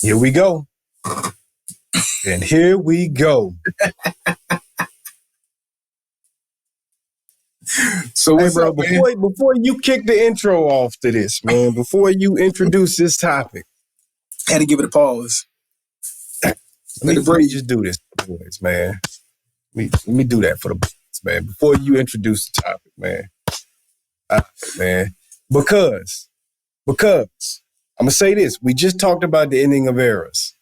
Here we go. And here we go. So hey, what's bro, up, man? before you kick the intro off to this, man, before you introduce this topic, Had to give it a pause. let me just do this, boys, man. Let me do that for the boys, man. Before you introduce the topic, man. Man, because I'm gonna say this. We just talked about the ending of eras.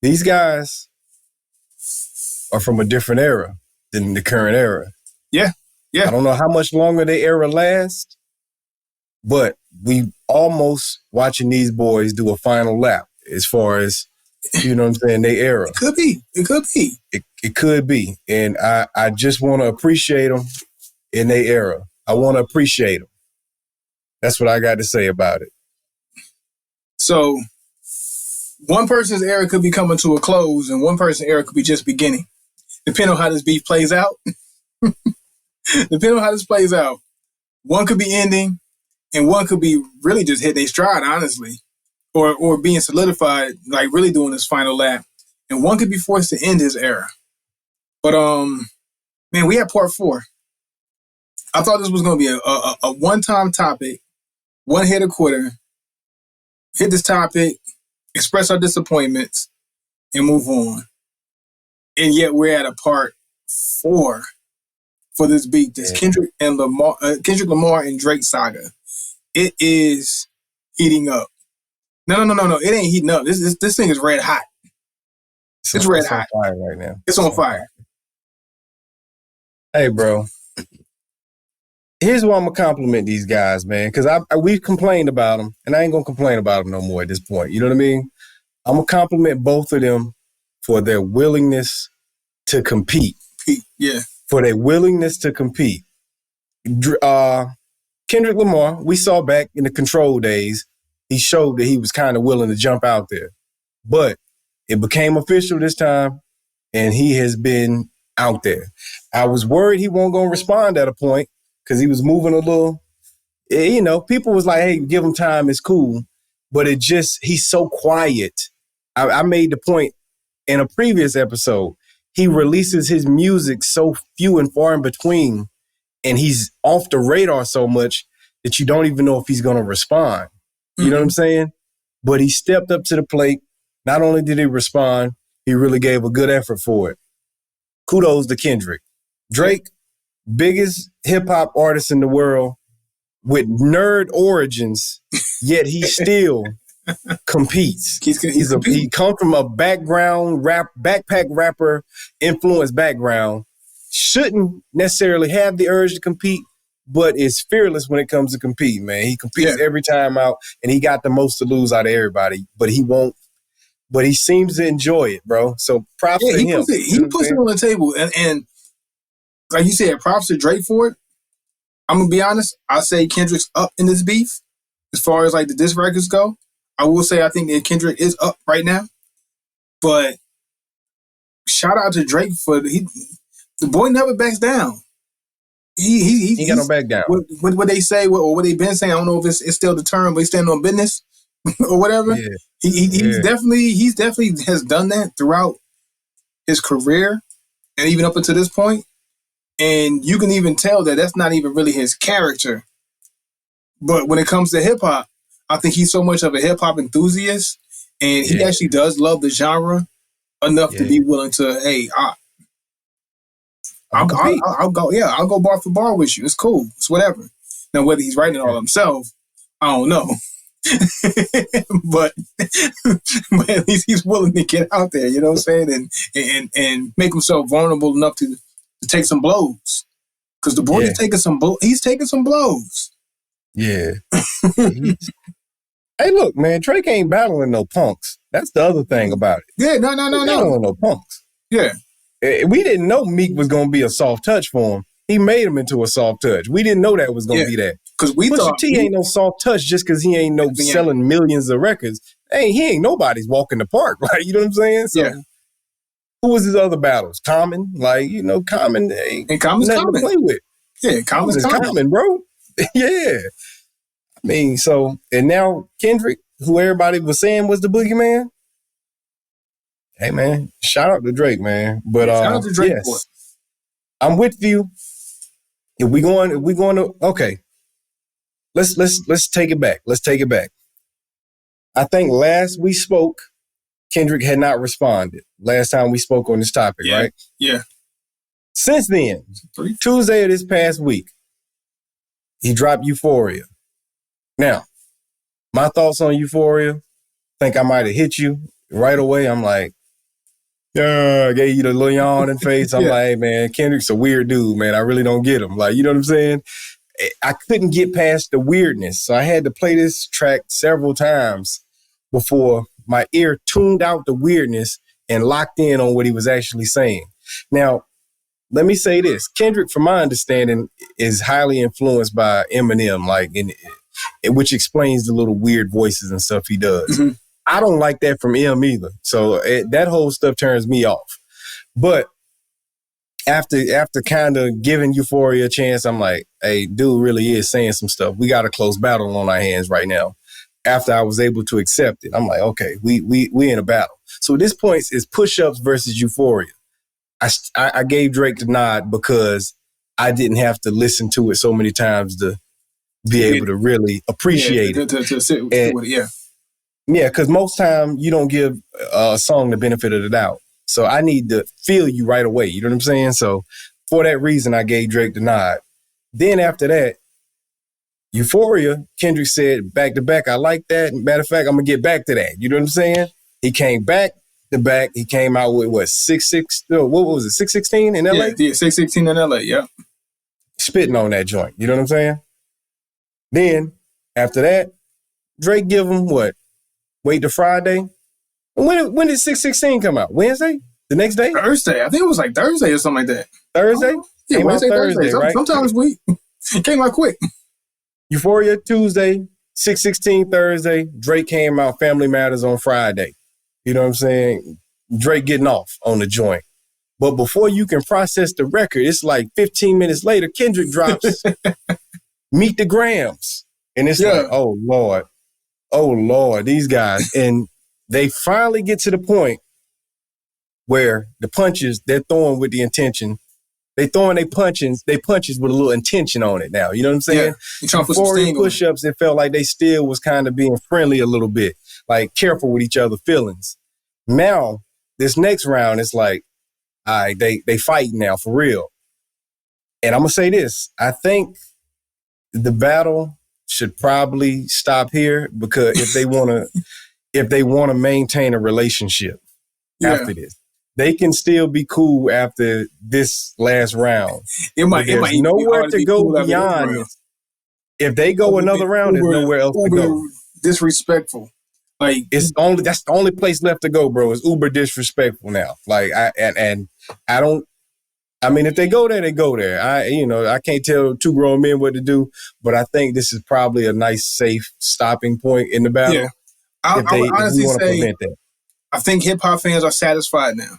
These guys are from a different era than the current era. Yeah. I don't know how much longer the era lasts, but we almost watching these boys do a final lap as far as, you know what I'm saying, their era. It could be. It could be. And I just want to appreciate them in their era. I want to appreciate them. That's what I got to say about it. So one person's era could be coming to a close and one person's era could be just beginning. Depending on how this beef plays out. One could be ending and one could be really just hitting their stride, honestly. Or being solidified, like really doing this final lap. And one could be forced to end his era. But man, we had part 4. I thought this was gonna be a one-time topic, one hit or quitter. Hit this topic, express our disappointments, and move on. And yet we're at a part 4 for this beat. This Kendrick Lamar and Drake saga. It is heating up. No. It ain't heating up. This thing is red hot. It's red hot. On fire right now. It's on fire. Hey, bro. Here's why I'm gonna compliment these guys, man, because we've complained about them, and I ain't gonna complain about them no more at this point. You know what I mean? I'm gonna compliment both of them for their willingness to compete. Yeah. For their willingness to compete. Kendrick Lamar, we saw back in the Control days, he showed that he was kind of willing to jump out there. But it became official this time, and he has been out there. I was worried he wasn't going to respond at a point because he was moving a little, you know, people was like, hey, give him time, it's cool. But he's so quiet. I made the point in a previous episode, he releases his music so few and far in between, and he's off the radar so much that you don't even know if he's going to respond. You know what I'm saying? But he stepped up to the plate. Not only did he respond, he really gave a good effort for it. Kudos to Kendrick. Drake, biggest hip-hop artist in the world with nerd origins, yet he still competes. He comes from a backpack rapper influenced background. Shouldn't necessarily have the urge to compete, but is fearless when it comes to competing, man. He competes every time out, and he got the most to lose out of everybody, but he won't. But he seems to enjoy it, bro. So props to him. He puts it on the table. And like you said, props to Drake for it. I'm going to be honest. I say Kendrick's up in this beef as far as like the diss records go. I will say I think that Kendrick is up right now. But shout out to Drake for the boy never backs down. He got no back down. What they say or what they've been saying, I don't know if it's still the term, but he's standing on business or whatever. Yeah. He's definitely has done that throughout his career and even up until this point. And you can even tell that that's not even really his character. But when it comes to hip hop, I think he's so much of a hip hop enthusiast, and he actually does love the genre enough to be willing to, hey, I'll go bar for bar with you. It's cool. It's whatever. Now, whether he's writing it all himself, I don't know. but at least he's willing to get out there, you know what I'm saying? And make himself vulnerable enough to take some blows. Because the boy is taking some he's taking some blows. Yeah. Hey, look, man, Drake ain't battling no punks. That's the other thing about it. Yeah, no. Battling no punks. Yeah. We didn't know Meek was going to be a soft touch for him. He made him into a soft touch. We didn't know that was going to be that. Because we thought T ain't no soft touch just because he ain't selling millions of records. He ain't nobody's walking the park, right? You know what I'm saying? So, who was his other battles? Common, Common. And Common's nothing to play with. Yeah, Common's Common, bro. Yeah. I mean, and now Kendrick, who everybody was saying was the boogeyman, Hey man, shout out to Drake, man. But Shout out to Drake, boy. yes, I'm with you. If we going to okay, let's take it back. Let's take it back. I think last we spoke, Kendrick had not responded. Last time we spoke on this topic, right? Yeah. Since then, Tuesday of this past week, he dropped Euphoria. Now, my thoughts on Euphoria, think I might have hit you right away. I'm like, yeah, I gave you the little yawn in face. I'm like, hey, man, Kendrick's a weird dude, man. I really don't get him. Like, you know what I'm saying? I couldn't get past the weirdness. So I had to play this track several times before my ear tuned out the weirdness and locked in on what he was actually saying. Now, let me say this. Kendrick, from my understanding, is highly influenced by Eminem, like, which explains the little weird voices and stuff he does. Mm-hmm. I don't like that from M either. So that whole stuff turns me off. But after kind of giving Euphoria a chance, I'm like, hey, dude really is saying some stuff. We got a close battle on our hands right now. After I was able to accept it, I'm like, okay, we in a battle. So at this point, it's Push-Ups versus Euphoria. I gave Drake the nod because I didn't have to listen to it so many times to be able to really appreciate it. To sit with it, yeah. Yeah, because most time you don't give a song the benefit of the doubt. So I need to feel you right away. You know what I'm saying? So for that reason, I gave Drake the nod. Then after that, Euphoria, Kendrick said back to back, I like that. Matter of fact, I'm going to get back to that. You know what I'm saying? He came back to back. He came out with what, 616 in LA? Yeah, 616 in LA, yeah. Spitting on that joint. You know what I'm saying? Then after that, Drake give him what? Wait till Friday? When did 616 come out? Wednesday? The next day? Thursday. I think it was like Thursday or something like that. Thursday? Yeah, Wednesday, Thursday, right? Sometimes we came out quick. Euphoria Tuesday, 616 Thursday. Drake came out Family Matters on Friday. You know what I'm saying? Drake getting off on the joint. But before you can process the record, it's like 15 minutes later, Kendrick drops Meet the Grams. And it's like, oh, Lord, these guys. And they finally get to the point where the punches, they're throwing with the intention. They throwing their punches with a little intention on it now. You know what I'm saying? Yeah. Before the push-ups, it felt like they still was kind of being friendly a little bit, like careful with each other's feelings. Now, this next round, it's like, all right, they fighting now for real. And I'm going to say this. I think the battle should probably stop here because if they want to maintain a relationship after this. They can still be cool after this last round. There's nowhere to go beyond this. If they go another round, there's nowhere else to go. Disrespectful. Like that's the only place left to go, bro. It's uber disrespectful now. Like I mean, if they go there, they go there. I can't tell two grown men what to do, but I think this is probably a nice, safe stopping point in the battle. Yeah. I would honestly say, that. I think hip hop fans are satisfied now.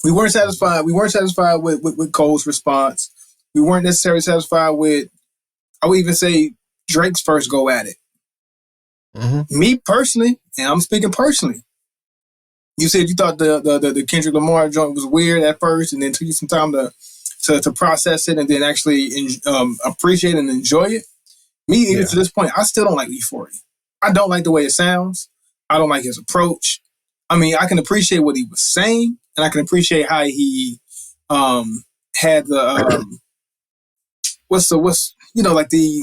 We weren't satisfied. We weren't satisfied with Cole's response. We weren't necessarily satisfied with, I would even say, Drake's first go at it. Mm-hmm. Me personally, and I'm speaking personally, you said you thought the Kendrick Lamar joint was weird at first, and then took you some time to process it, and then actually appreciate and enjoy it. Me, even to this point, I still don't like Euphoria. I don't like the way it sounds. I don't like his approach. I mean, I can appreciate what he was saying, and I can appreciate how he had the like the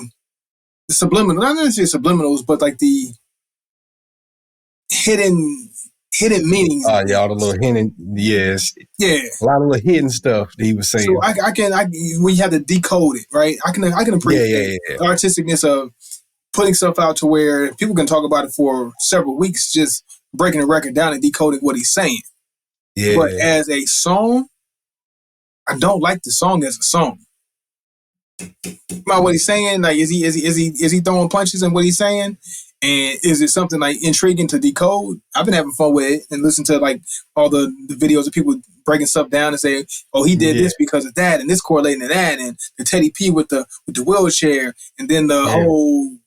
subliminal, not necessarily subliminals, but like the hidden meanings. All the little hidden, yes. Yeah. A lot of little hidden stuff that he was saying. So I can when you have to decode it, right? I can appreciate the artisticness of putting stuff out to where people can talk about it for several weeks, just breaking the record down and decoding what he's saying. Yeah. But as a song, I don't like the song as a song. About what he's saying, like is he throwing punches in what he's saying? And is it something like intriguing to decode? I've been having fun with it and listen to like all the videos of people breaking stuff down and saying, "Oh, he did this because of that, and this correlating to that, and the Teddy P with the wheelchair, and then the whole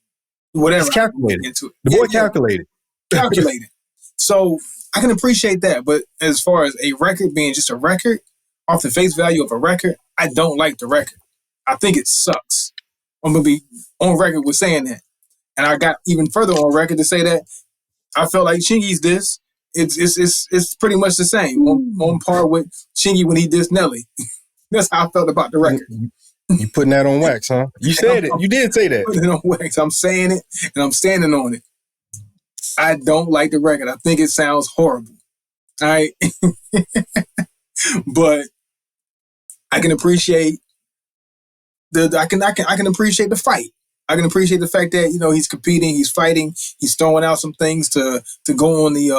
whatever." It's calculated. Into it. The boy calculated. Calculated. So I can appreciate that. But as far as a record being just a record, off the face value of a record, I don't like the record. I think it sucks. I'm going to be on record with saying that. And I got even further on record to say that I felt like Chingy's diss. It's pretty much the same. On par with Chingy when he dissed Nelly. That's how I felt about the record. You putting that on wax, huh? You said it. You did say that. Putting it on wax. I'm saying it, and I'm standing on it. I don't like the record. I think it sounds horrible. All right? But I can appreciate I can appreciate the fight. I can appreciate the fact that, he's competing, he's fighting, he's throwing out some things to go on the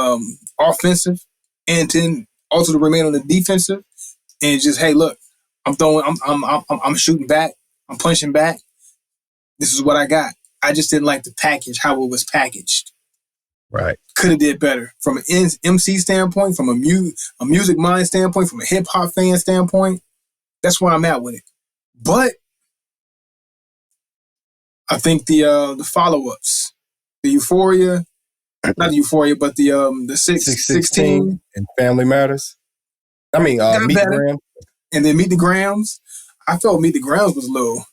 offensive and then also to remain on the defensive and just, hey, look, I'm shooting back, I'm punching back. This is what I got. I just didn't like the package, how it was packaged. Right. Could have did better from an MC standpoint, from a music mind standpoint, from a hip hop fan standpoint. That's where I'm at with it. But I think the follow-ups, the Euphoria, not the Euphoria, but the 616 and Family Matters. I mean, Meet the Grams. And then Meet the Grams. I felt Meet the Grams was a little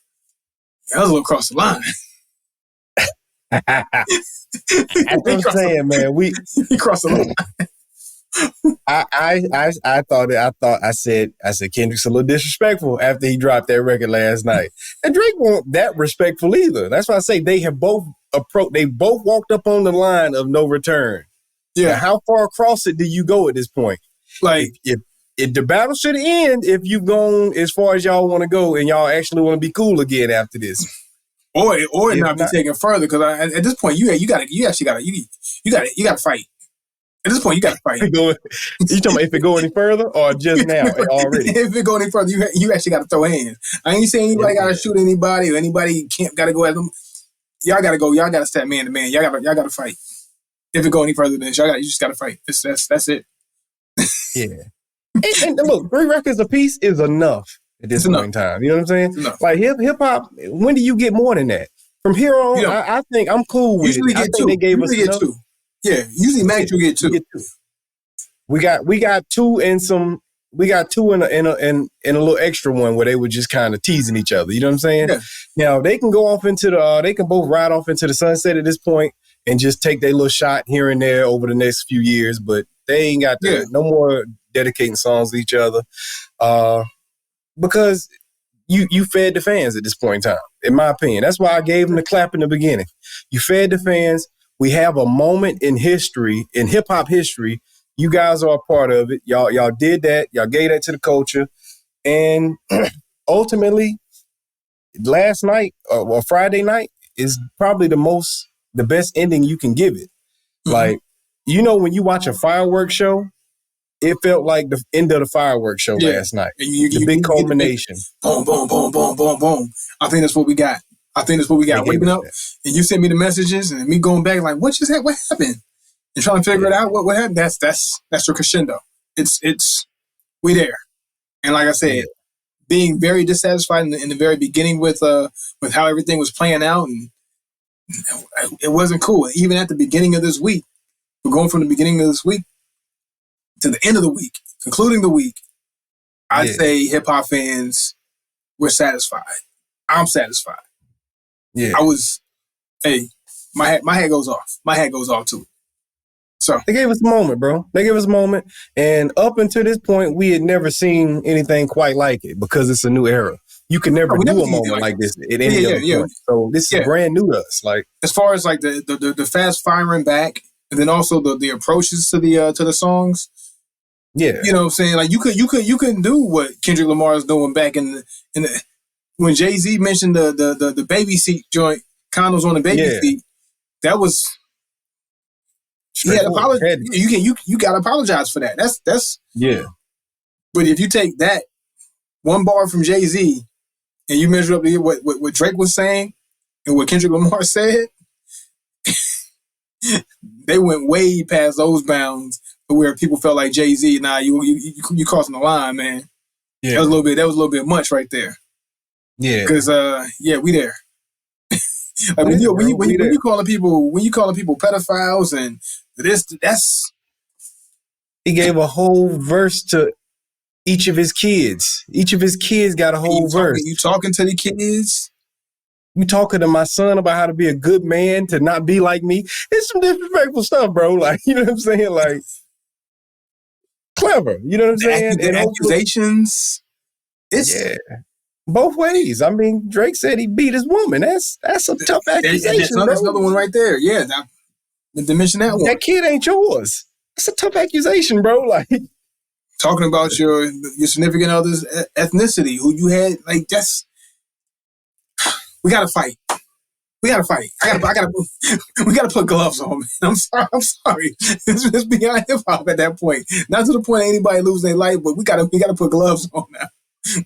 across the line. That's what I'm saying, man. He crossed the line. I said Kendrick's a little disrespectful after he dropped that record last night. And Drake wasn't that respectful either. That's why I say they both walked up on the line of no return. Yeah. Now, how far across it do you go at this point? Like if the battle should end if you've gone as far as y'all want to go and y'all actually want to be cool again after this. Or it not be taken further, because at this point you gotta fight. At this point, you got to fight. You talking about if it go any further or just now already? If it go any further, you actually got to throw hands. I ain't saying anybody got to shoot anybody or anybody can't got to go at them. Y'all got to go. Y'all got to step man to man. Y'all got to fight. If it go any further than this, you just got to fight. That's it. Yeah. and look, 3 records a piece is enough at this point in time. You know what I'm saying? Like hip hop, when do you get more than that? From here on, I think I'm cool with it. I think they gave us enough. 2. Yeah, usually max you get 2. We got 2 and some. We got 2 and a little extra one where they were just kind of teasing each other. You know what I'm saying? Yeah. Now they can go off into they can both ride off into the sunset at this point and just take their little shot here and there over the next few years. But they ain't got no more dedicating songs to each other because you fed the fans at this point in time. In my opinion, that's why I gave them the clap in the beginning. You fed the fans. We have a moment in history, in hip hop history. You guys are a part of it. Y'all did that. Y'all gave that to the culture. And ultimately, last night or Friday night is probably the best ending you can give it. Mm-hmm. Like, when you watch a fireworks show, it felt like the end of the fireworks show last night. The big culmination. Boom, boom, boom, boom, boom, boom. I think that's what we got. Waking up, and you sent me the messages, and me going back like, what happened? And trying to figure it out. What happened? That's the crescendo. It's we there. And like I said, being very dissatisfied in the very beginning with how everything was playing out, and it wasn't cool. Even at the beginning of this week, we're going from the beginning of this week to the end of the week, concluding the week. I'd say hip hop fans were satisfied. I'm satisfied. Yeah, I was. Hey, my hat goes off. My hat goes off too. So they gave us a moment, bro. They gave us a moment, and up until this point, we had never seen anything quite like it because it's a new era. You can never do a moment like this at any other point. So this is brand new to us. Like as far as like the fast firing back, and then also the approaches to the songs. Yeah, you know what I'm saying? Like you couldn't do what Kendrick Lamar is doing back in the when Jay-Z mentioned the baby seat joint, condoms on the baby seat. That was you got to apologize for that. That's yeah. But if you take that one bar from Jay-Z and you measure up to what Drake was saying and what Kendrick Lamar said, they went way past those bounds where people felt like Jay-Z. Nah, you crossing the line, man. Yeah, that was a little bit much right there. Yeah, because we there. Like when you calling people pedophiles and this, He gave a whole verse to each of his kids. Each of his kids got a whole verse. You talking to the kids? You talking to my son about how to be a good man, to not be like me. It's some disrespectful stuff, bro. Like, you know what I'm saying? Like, clever. You know what I'm saying? The accusations. Yeah. Both ways. I mean, Drake said he beat his woman. That's a tough accusation, bro. That's another one right there. Yeah. To mention that one. That kid ain't yours. That's a tough accusation, bro. Like, talking about your significant other's ethnicity, who you had, like, that's, we gotta fight. We gotta fight. We gotta put gloves on, man. I'm sorry. It's beyond hip hop at that point. Not to the point anybody lose their life, but we gotta put gloves on now.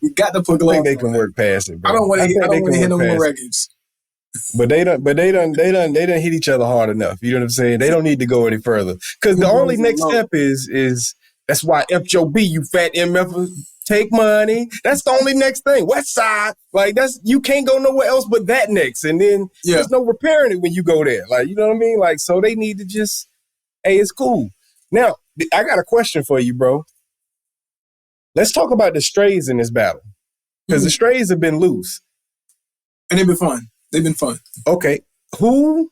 We got to put gloves on. I think they can work past it, bro. I don't want to hit no more records. But they done hit each other hard enough. You know what I'm saying? They don't need to go any further. Because the only next step is that's why FJB, you fat MF, take money. That's the only next thing. West Side. Like, you can't go nowhere else but that next. And then there's no repairing it when you go there. Like, you know what I mean? Like, so they need to just, hey, it's cool. Now, I got a question for you, bro. Let's talk about the strays in this battle. Because the strays have been loose. And they've been fun. They've been fun. Okay. I'm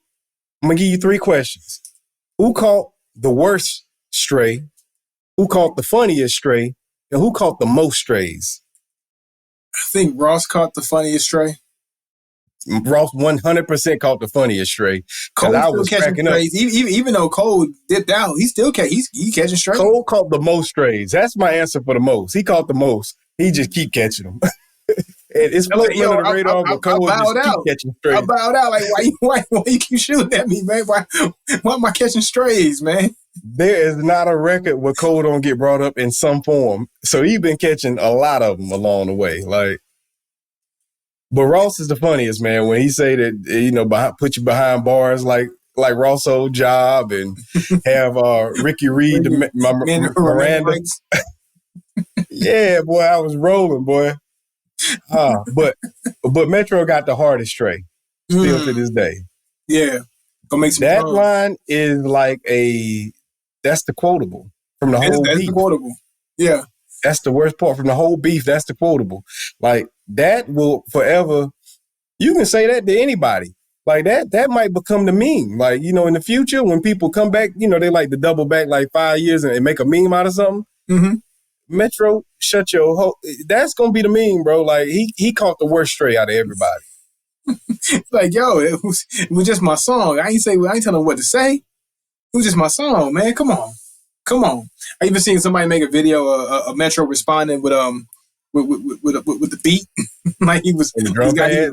going to give you 3 questions. Who caught the worst stray? Who caught the funniest stray? And who caught the most strays? I think Ross caught the funniest stray. Ross 100% caught the funniest stray. Cole I was catching strays. Even though Cole dipped out, he still he's catching strays. Cole caught the most strays. That's my answer for the most. He caught the most. He just keep catching them. It's floating on the radar, but Cole just keep catching strays. I bowed out. Like, why you keep shooting at me, man? Why am I catching strays, man? There is not a record where Cole don't get brought up in some form. So he's been catching a lot of them along the way. Like, but Ross is the funniest, man. When he say that, you know, put you behind bars like Ross' old job, and have Ricky Reed, Miranda. Yeah, boy, I was rolling, boy. But Metro got the hardest stray still to this day. Yeah, go make some. That line is like that's the quotable from the whole beef. That's the quotable. Yeah, that's the worst part from the whole beef. That's the quotable. Like, that will forever. You can say that to anybody. Like, that might become the meme. Like, you know, in the future when people come back, you know, they like to double back like 5 years and make a meme out of something. Mm-hmm. Metro, shut your hole. That's gonna be the meme, bro. Like, he caught the worst stray out of everybody. Like, yo, it was just my song. I ain't telling him what to say. It was just my song, man. Come on. I even seen somebody make a video of Metro responding with the beat. Like, he was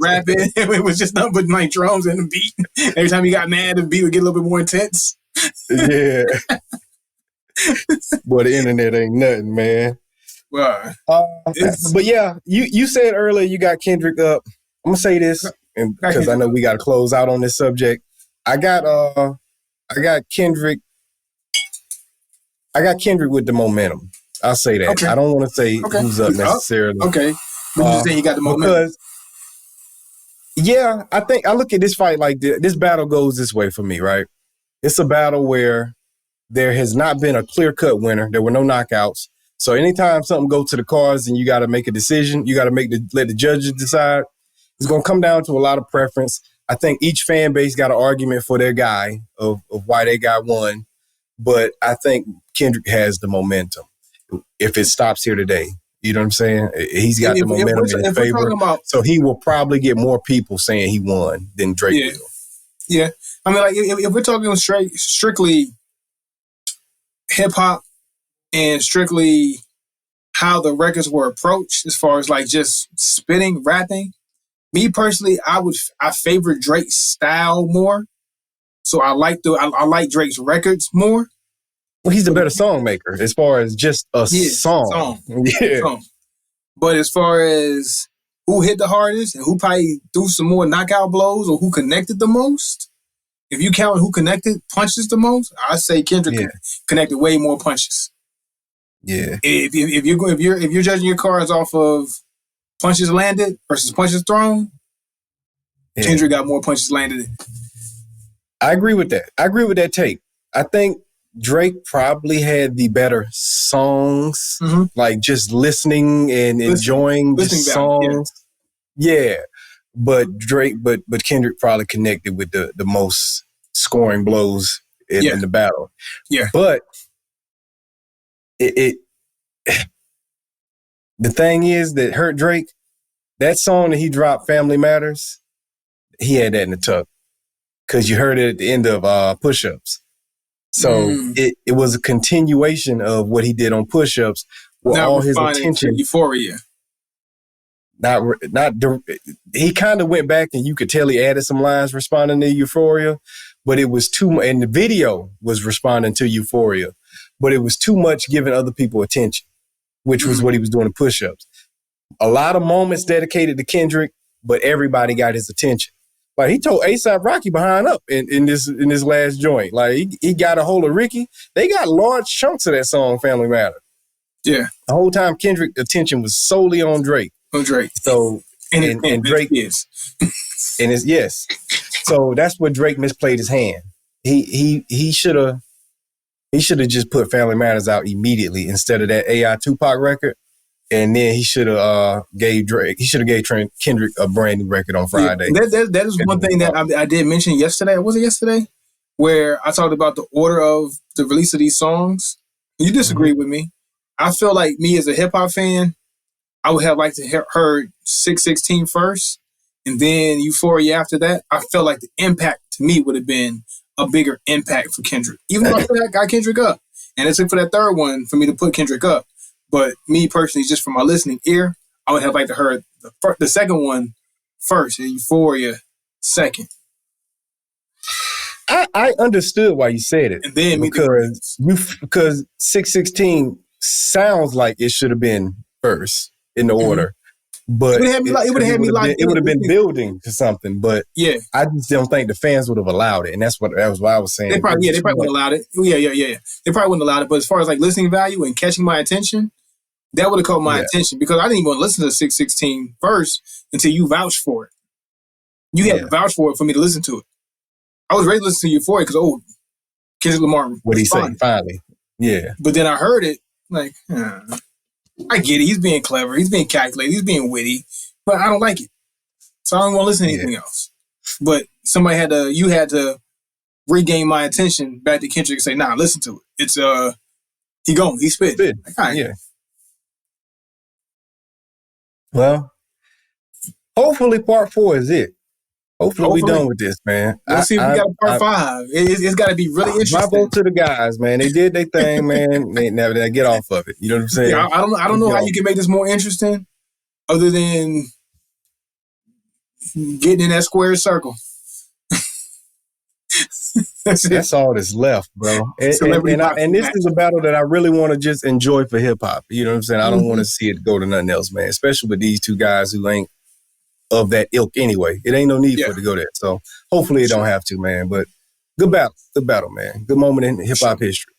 rapping. It was just nothing but like drums and the beat. Every time he got mad, the beat would get a little bit more intense. Yeah. Boy, the internet ain't nothing, man. Well, but yeah, you said earlier you got Kendrick up. I'm gonna say this, and because I know we got to close out on this subject. I got Kendrick. I got Kendrick with the momentum. I'll say that. Okay. I don't want to say who's up necessarily. Okay, but you saying you got the momentum? Because, yeah, I think I look at this fight like this battle goes this way for me, right? It's a battle where there has not been a clear-cut winner. There were no knockouts. So anytime something goes to the cards and you got to make a decision, you got to let the judges decide. It's going to come down to a lot of preference. I think each fan base got an argument for their guy of why they got won. But I think Kendrick has the momentum if it stops here today. You know what I'm saying? He's got the momentum in his favor. So he will probably get more people saying he won than Drake will. Yeah. I mean, like, if we're talking strictly hip-hop and strictly how the records were approached as far as like just spitting, rapping, me personally, I favor Drake's style more. So I like Drake's records more. Well, he's the better song maker as far as just a song. Yeah. Song. But as far as who hit the hardest and who probably threw some more knockout blows or who connected the most, if you count who connected punches the most, I say Kendrick connected way more punches. Yeah. If you're judging your cards off of punches landed versus punches thrown, Kendrick got more punches landed. I agree with that. I agree with that take. I think Drake probably had the better songs, like just listening and enjoying the songs. Yeah. But Kendrick probably connected with the most scoring blows in the battle. Yeah. But the thing is that hurt Drake, that song that he dropped, Family Matters, he had that in the tuck. Because you heard it at the end of Push-Ups. So it was a continuation of what he did on Push-Ups with not all his attention. Euphoria. He kind of went back and you could tell he added some lines responding to Euphoria, but it was too much. And the video was responding to Euphoria, but it was too much giving other people attention, which was what he was doing in Push-Ups. A lot of moments dedicated to Kendrick, but everybody got his attention. Like he told A$AP Rocky behind up in this last joint. Like he got a hold of Ricky. They got large chunks of that song, Family Matter. Yeah. The whole time Kendrick's attention was solely on Drake. So and Drake is. And it's yes. So that's what Drake misplayed his hand. He should have just put Family Matters out immediately instead of that AI Tupac record. And then he should have gave Kendrick a brand new record on Friday. Yeah, that is one thing that I did mention yesterday. Was it yesterday? Where I talked about the order of the release of these songs. You disagree with me. I feel like me as a hip hop fan, I would have liked to heard 616 first and then Euphoria after that. I felt like the impact to me would have been a bigger impact for Kendrick. Even though I got Kendrick up. And it took for that third one for me to put Kendrick up. But me personally, just from my listening ear, I would have liked to heard the second one first, and Euphoria second. I understood why you said it. And then because 616 sounds like it should have been first in the order. But it would have been building to something. But yeah, I just don't think the fans would have allowed it. And that was why I was saying. They probably wouldn't have allowed it. Yeah. They probably wouldn't have allowed it. But as far as like listening value and catching my attention, that would have caught my attention because I didn't even want to listen to 616 first until you vouched for it. You had to vouch for it for me to listen to it. I was ready to listen to Euphoria because, Kendrick Lamar. What he said finally. Yeah. But then I heard it, like, I get it. He's being clever. He's being calculated. He's being witty. But I don't like it. So I don't want to listen to anything else. But you had to regain my attention back to Kendrick and say, nah, listen to it. It's, he spit. Like, all right. Yeah. Well, hopefully part 4 is it. Hopefully we're done with this, man. Let's see if we got a part 5. It's got to be really interesting. My vote to the guys, man. They did their thing, man. They get off of it. You know what I'm saying? Yeah, I don't know how you can make this more interesting other than getting in that square circle. That's all that's left, bro. And this is a battle that I really want to just enjoy for hip hop. You know what I'm saying? I don't want to see it go to nothing else, man. Especially with these two guys who ain't of that ilk anyway. It ain't no need for it to go there. So hopefully it don't have to, man. But good battle, man. Good moment in hip hop history.